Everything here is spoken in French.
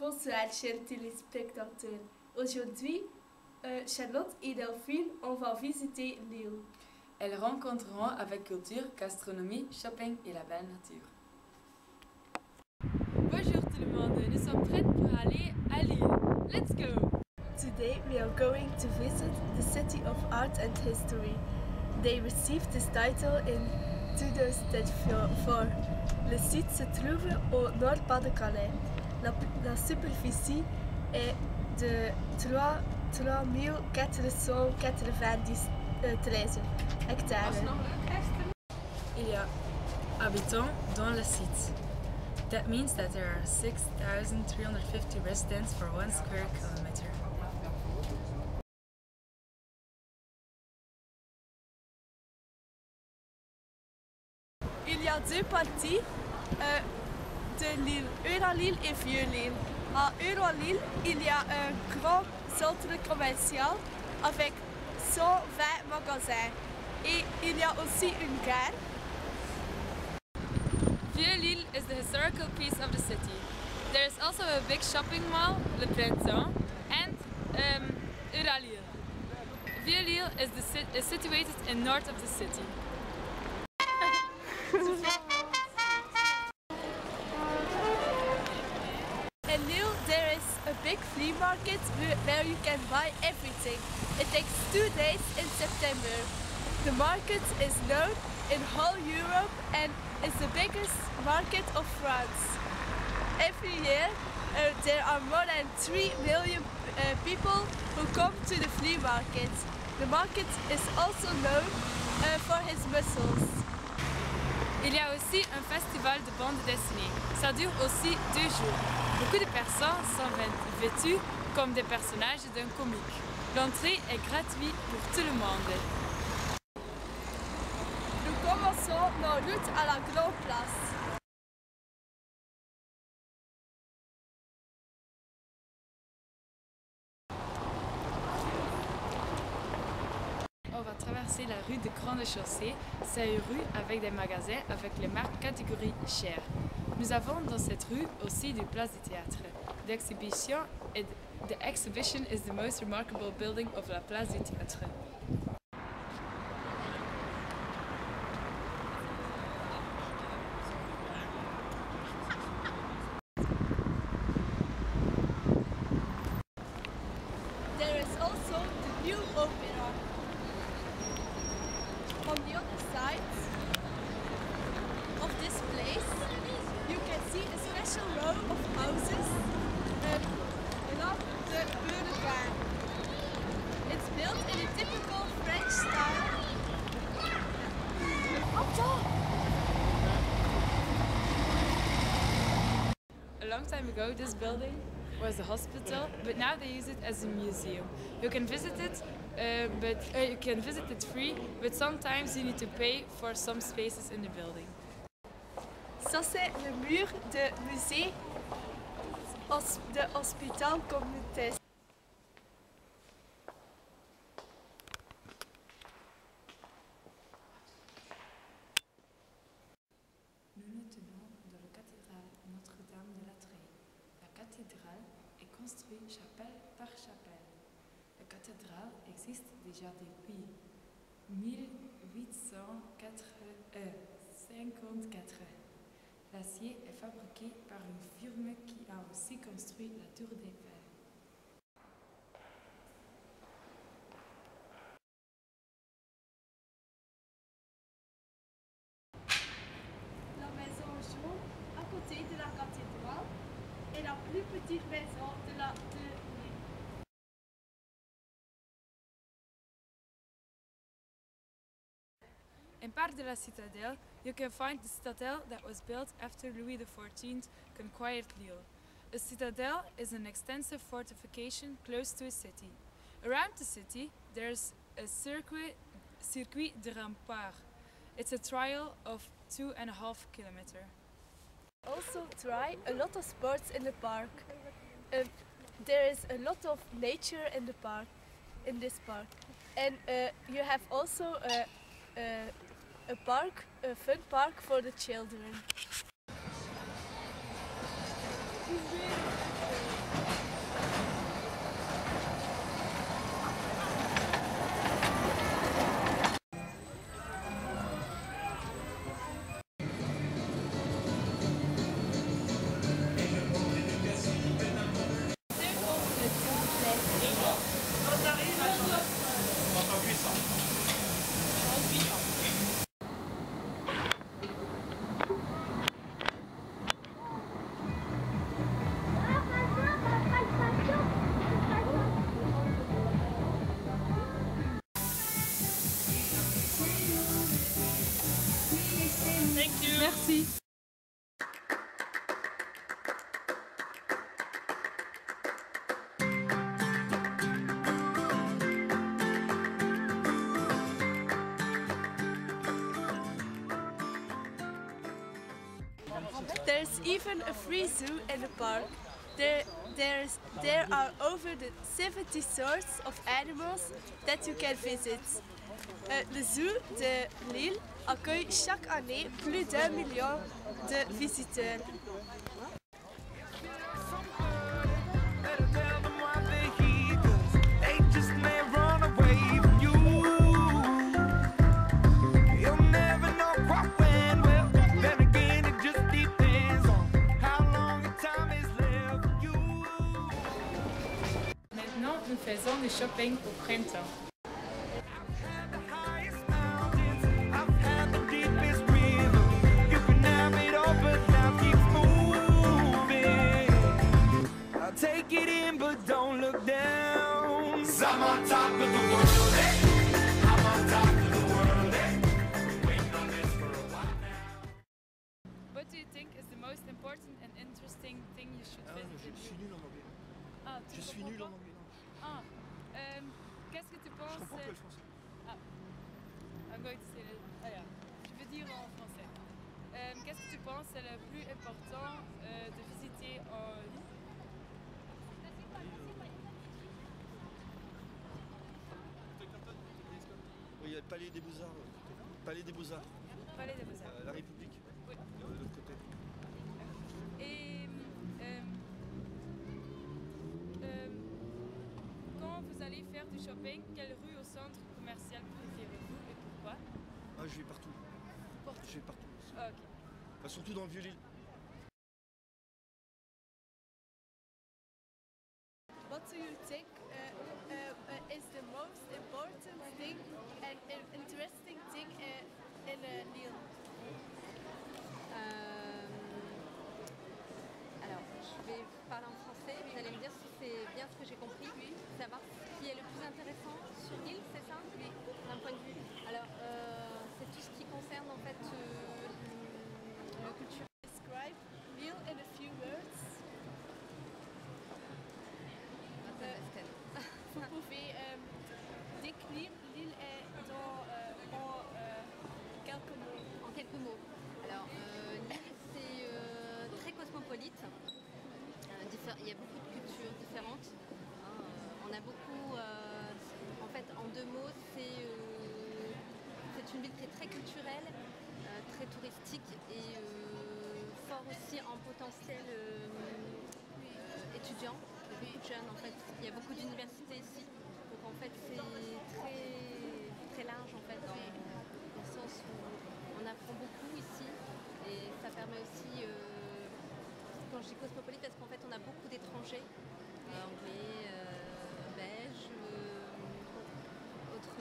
Bonsoir chers téléspectateurs. Aujourd'hui, Charlotte et Delphine, on va visiter Lille. Elles rencontreront avec culture, gastronomie, shopping et la belle nature. Bonjour tout le monde, nous sommes prêts pour aller à Lille. Let's go! Today we are going to visit the City of Art and History. They received this title in 2004. Le site se trouve au Nord-Pas-de-Calais. La superficie est de 3493 hectares. Il y a habitants dans le site. That means that there are 6,350 residents for 1 square kilometer. Il y a deux parties de Lille, Euralille et Vieux-Lille. À Euralille, il y a un grand centre commercial avec 120 magasins et il y a aussi une gare. Vieux-Lille is the historical piece of the city. There is also a big shopping mall, Le Printemps, and Euralille. Vieux-Lille is situated in north of the city. In Lille there is a big flea market where you can buy everything. It takes 2 days in September. The market is known in whole Europe and is the biggest market of France. Every year there are more than 3 million people who come to the flea market. The market is also known for his mussels. Il y a aussi un festival de bande dessinée. Ça dure aussi 2 jours. Beaucoup de personnes sont vêtues comme des personnages d'un comique. L'entrée est gratuite pour tout le monde. Nous commençons nos routes à la Grande Place. On va traverser la rue de Grande Chaussée. C'est une rue avec des magasins avec les marques catégorie chères. Nous avons dans cette rue aussi des places de théâtre. The exhibition is the most remarkable building of la place du théâtre. There is also the new opera. On the other side of this place, you can see a special row of houses along the boulevard. It's built in a typical French style. A long time ago, this building was a hospital, but now they use it as a museum. You can visit it, you can visit it free, but sometimes you need to pay for some spaces in the building. Ça c'est le mur de musée de Hospital Communautaire. Nous nous tenons dans la cathédrale Notre-Dame de la Treille. La cathédrale est construite chapelle par chapelle. La cathédrale existe déjà depuis 1854. L'acier est fabriqué par une firme qui a aussi construit la tour d'Eiffel. La maison jaune, à côté de la cathédrale, est la plus petite maison de Lille. In part de la citadelle, you can find the citadel that was built after Louis XIV conquered Lille. A citadel is an extensive fortification close to a city. Around the city, there's a circuit de Rempart. It's a trial of 2.5 kilometers. Also try a lot of sports in the park. There is a lot of nature in the park, in this park, and you have also a fun park for the children. Thank you. Merci. There's even a free zoo in the park. There are over 70 sorts of animals that you can visit. Le zoo de Lille accueille chaque année plus d'1 million de visiteurs. Maintenant, nous faisons du shopping au printemps. Take it in, but don't look down. 'Cause I'm on top of the world, hey. I'm on top of the world, hey. Waiting on this for a while now. What do you think is the most important and interesting thing you should visit? Je suis nul en anglais. Ah, Je suis nul en anglais. Ah, qu'est-ce que tu Je penses? comprends que le français. I'm going to say it. Ah ja, je veux dire en français. Qu'est-ce que tu penses est le plus important de visiter en Lille? Oui, il y a le Palais des Beaux-Arts. Palais des Beaux-Arts. Palais des Beaux-Arts. La République. Oui. De l'autre côté. Et quand vous allez faire du shopping, quelle rue au centre commercial préférez-vous et pourquoi? Ah, je vais partout. Partout. Je vais partout. Ah, ok. Bah, surtout dans le Vieux-Lille. What do you think is the most important thing and interesting thing in Lille? Alors, je vais parler en français, vous allez me dire si c'est bien ce que j'ai compris. Oui. Savoir ce qui est le plus intéressant sur l'île, c'est ça? Oui. D'un point de vue. Alors, c'est tout ce qui concerne en fait le culture. Describe Lille in a few words. Vous pouvez décrire Lille en quelques mots. En quelques mots. Alors, l'île, c'est très cosmopolite. Il y a beaucoup de cultures différentes. On a beaucoup. En fait, en deux mots, c'est une ville qui est très culturelle, très touristique et fort aussi en potentiel étudiant. Il y a beaucoup de jeunes en fait. Il y a beaucoup d'universités ici. Donc en fait, c'est très large en fait dans le sens où on apprend beaucoup ici et ça permet aussi, quand je dis cosmopolite, parce qu'en fait on a beaucoup d'étrangers, anglais, belges, autres